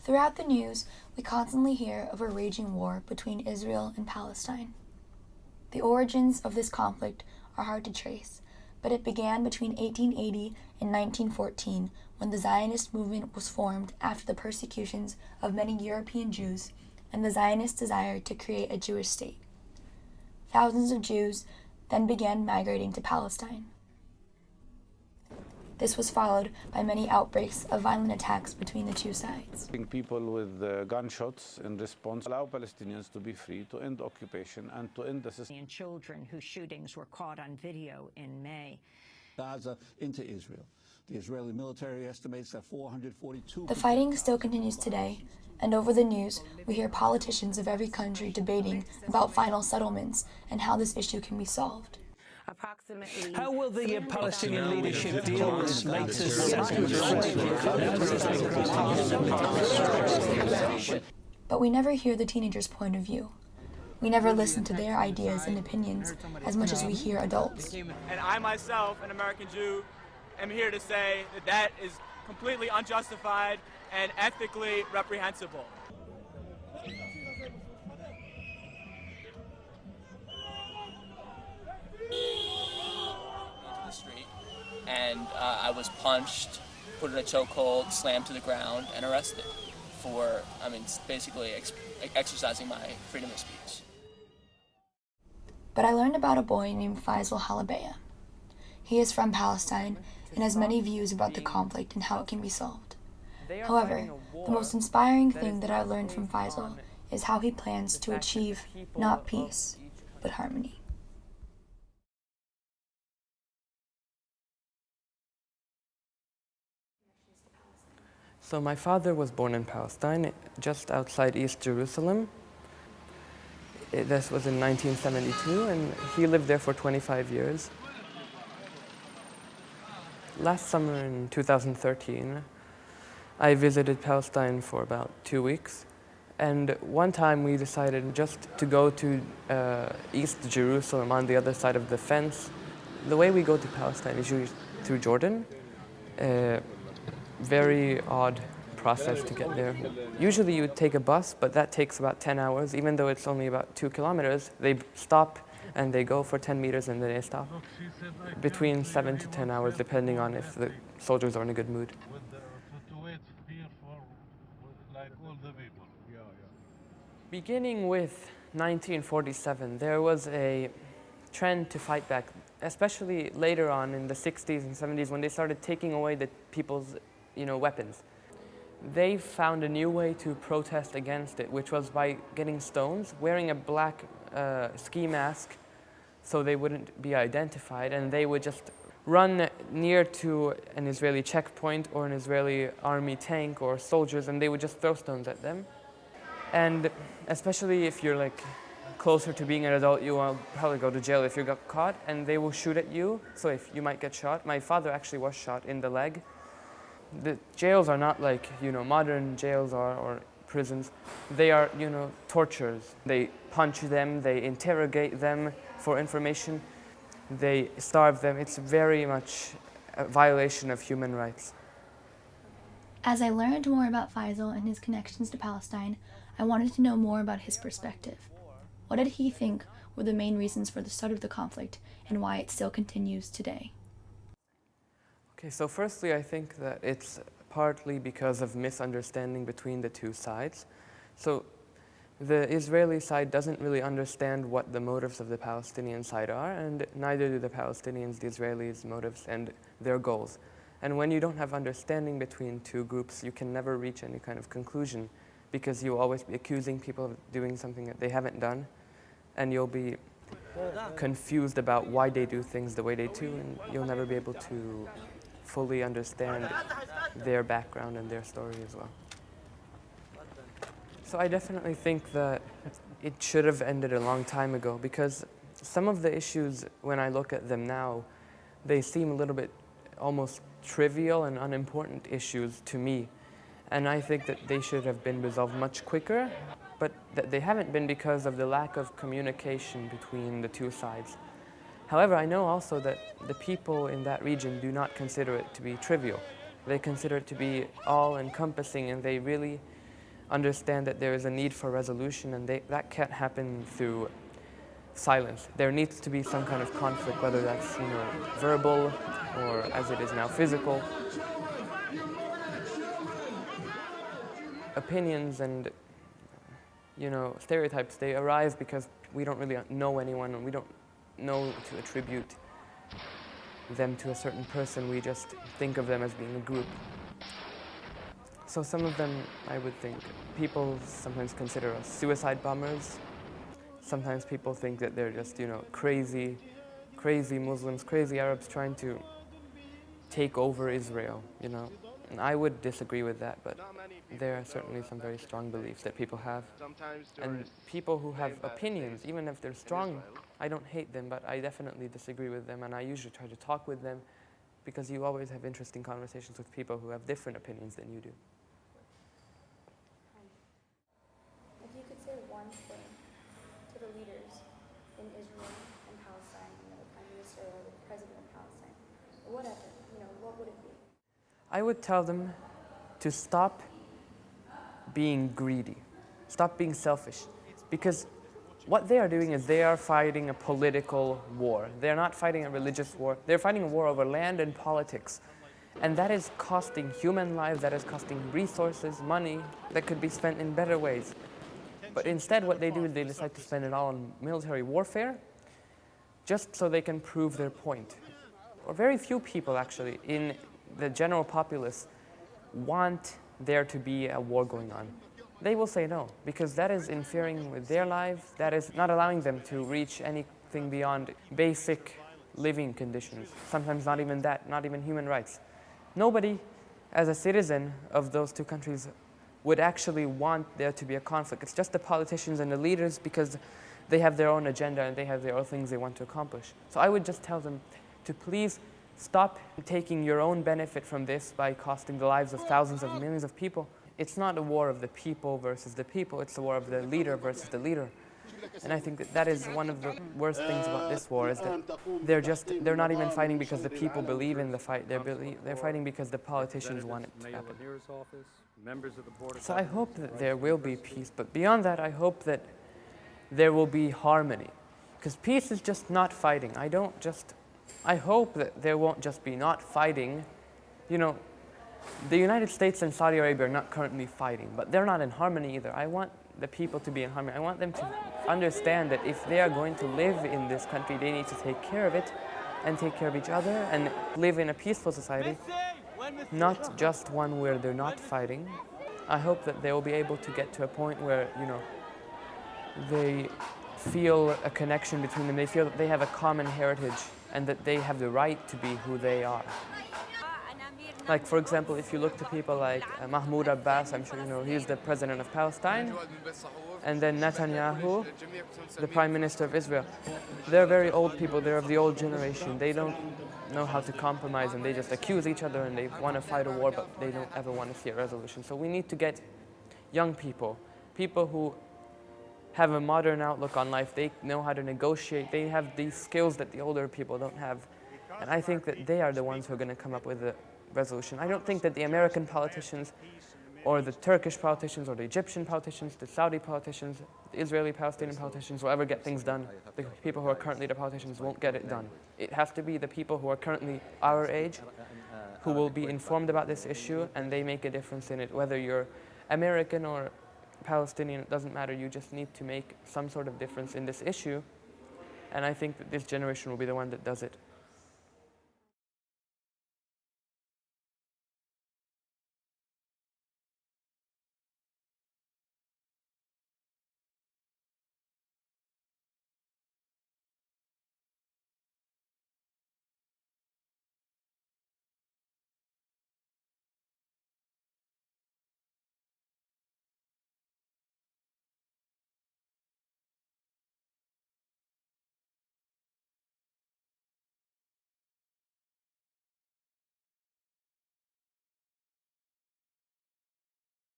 Throughout the news, we constantly hear of a raging war between Israel and Palestine. The origins of this conflict are hard to trace, but it began between 1880 and 1914 when the Zionist movement was formed after the persecutions of many European Jews and the Zionists' desire to create a Jewish state. Thousands of Jews then began migrating to Palestine. This was followed by many outbreaks of violent attacks between the two sides. People with gunshots in response allow Palestinians to be free, to end occupation and to end the system. And children whose shootings were caught on video in May. Gaza into Israel. The Israeli military estimates that 442... The fighting still continues today, and over the news, we hear politicians of every country debating about final settlements and how this issue can be solved. How will the Palestinian leadership deal with this latest But we never hear the teenagers' point of view. We never listen to their ideas and opinions as much as we hear adults. And I myself, an American Jew, am here to say that that is completely unjustified and ethically reprehensible. Into the street, and I was punched, put in a chokehold, slammed to the ground, and arrested for, basically exercising my freedom of speech. But I learned about a boy named Faisal Halabea. He is from Palestine and has many views about the conflict and how it can be solved. However, the most inspiring thing that I've learned from Faisal is how he plans to achieve not peace, but harmony. So my father was born in Palestine, just outside East Jerusalem. This was in 1972, and he lived there for 25 years. Last summer in 2013, I visited Palestine for about 2 weeks. And one time we decided just to go to East Jerusalem on the other side of the fence. The way we go to Palestine is usually through Jordan. Very odd process to get there. Usually you would take a bus, but that takes about 10 hours, even though it's only about 2 kilometers. They stop and they go for 10 meters and then they stop. Between 7 to 10 hours, depending on if the soldiers are in a good mood. Beginning with 1947, there was a trend to fight back, especially later on in the 60s and 70s when they started taking away the people's weapons. They found a new way to protest against it, which was by getting stones, wearing a black ski mask so they wouldn't be identified, and they would just run near to an Israeli checkpoint or an Israeli army tank or soldiers, and they would just throw stones at them. And especially if you're closer to being an adult, you will probably go to jail if you got caught, and they will shoot at you, so if you might get shot. My father actually was shot in the leg. The jails are not like, modern jails or prisons. They are, tortures. They punch them, they interrogate them for information, they starve them. It's very much a violation of human rights. As I learned more about Faisal and his connections to Palestine, I wanted to know more about his perspective. What did he think were the main reasons for the start of the conflict and why it still continues today? Okay, so firstly, I think that it's partly because of misunderstanding between the two sides. So the Israeli side doesn't really understand what the motives of the Palestinian side are, and neither do the Palestinians the Israelis' motives and their goals. And when you don't have understanding between two groups, you can never reach any kind of conclusion, because you'll always be accusing people of doing something that they haven't done, and you'll be confused about why they do things the way they do, and you'll never be able to fully understand their background and their story as well. So I definitely think that it should have ended a long time ago, because some of the issues, when I look at them now, they seem a little bit almost trivial and unimportant issues to me. And I think that they should have been resolved much quicker, but that they haven't been because of the lack of communication between the two sides. However, I know also that the people in that region do not consider it to be trivial. They consider it to be all-encompassing, and they really understand that there is a need for resolution, and that can't happen through silence. There needs to be some kind of conflict, whether that's verbal or, as it is now, physical. Opinions and stereotypes, they arise because we don't really know anyone, and we don't know to attribute them to a certain person. We just think of them as being a group. So some of them, I would think, people sometimes consider us suicide bombers. Sometimes people think that they're just, crazy Muslims, crazy Arabs trying to take over Israel, And I would disagree with that, but there are certainly some very strong beliefs that people have. And people who have opinions, even if they're strong, I don't hate them, but I definitely disagree with them, and I usually try to talk with them, because you always have interesting conversations with people who have different opinions than you do. If you could say one thing to the leaders in Israel and Palestine, the Prime Minister or the President of Palestine, or whatever, what would it be? I would tell them to stop being greedy, stop being selfish, because what they are doing is they are fighting a political war. They're not fighting a religious war. They're fighting a war over land and politics. And that is costing human lives, that is costing resources, money that could be spent in better ways. But instead what they do is they decide to spend it all on military warfare just so they can prove their point. Or very few people actually in the general populace want there to be a war going on. They will say no, because that is interfering with their lives, that is not allowing them to reach anything beyond basic living conditions. Sometimes not even that, not even human rights. Nobody, as a citizen of those two countries, would actually want there to be a conflict. It's just the politicians and the leaders, because they have their own agenda and they have their own things they want to accomplish. So I would just tell them to please stop taking your own benefit from this by costing the lives of thousands of millions of people. It's not a war of the people versus the people, it's a war of the leader versus the leader. And I think that is one of the worst things about this war, is that they're not even fighting because the people believe in the fight, they're fighting because the politicians want it to happen. So I hope that there will be peace, but beyond that, I hope that there will be harmony. Because peace is just not fighting. I hope that there won't just be not fighting. The United States and Saudi Arabia are not currently fighting, but they're not in harmony either. I want the people to be in harmony. I want them to understand that if they are going to live in this country, they need to take care of it and take care of each other and live in a peaceful society, not just one where they're not fighting. I hope that they will be able to get to a point where, they feel a connection between them. They feel that they have a common heritage and that they have the right to be who they are. Like, for example, if you look to people like Mahmoud Abbas, I'm sure you know, he's the president of Palestine, and then Netanyahu, the prime minister of Israel. They're very old people, they're of the old generation. They don't know how to compromise, and they just accuse each other, and they want to fight a war, but they don't ever want to see a resolution. So we need to get young people, people who have a modern outlook on life. They know how to negotiate. They have these skills that the older people don't have. And I think that they are the ones who are going to come up with a resolution. I don't think that the American politicians or the Turkish politicians or the Egyptian politicians, the Saudi politicians, the Israeli-Palestinian politicians will ever get things done. The people who are currently the politicians won't get it done. It has to be the people who are currently our age who will be informed about this issue, and they make a difference in it. Whether you're American or Palestinian, it doesn't matter. You just need to make some sort of difference in this issue. And I think that this generation will be the one that does it.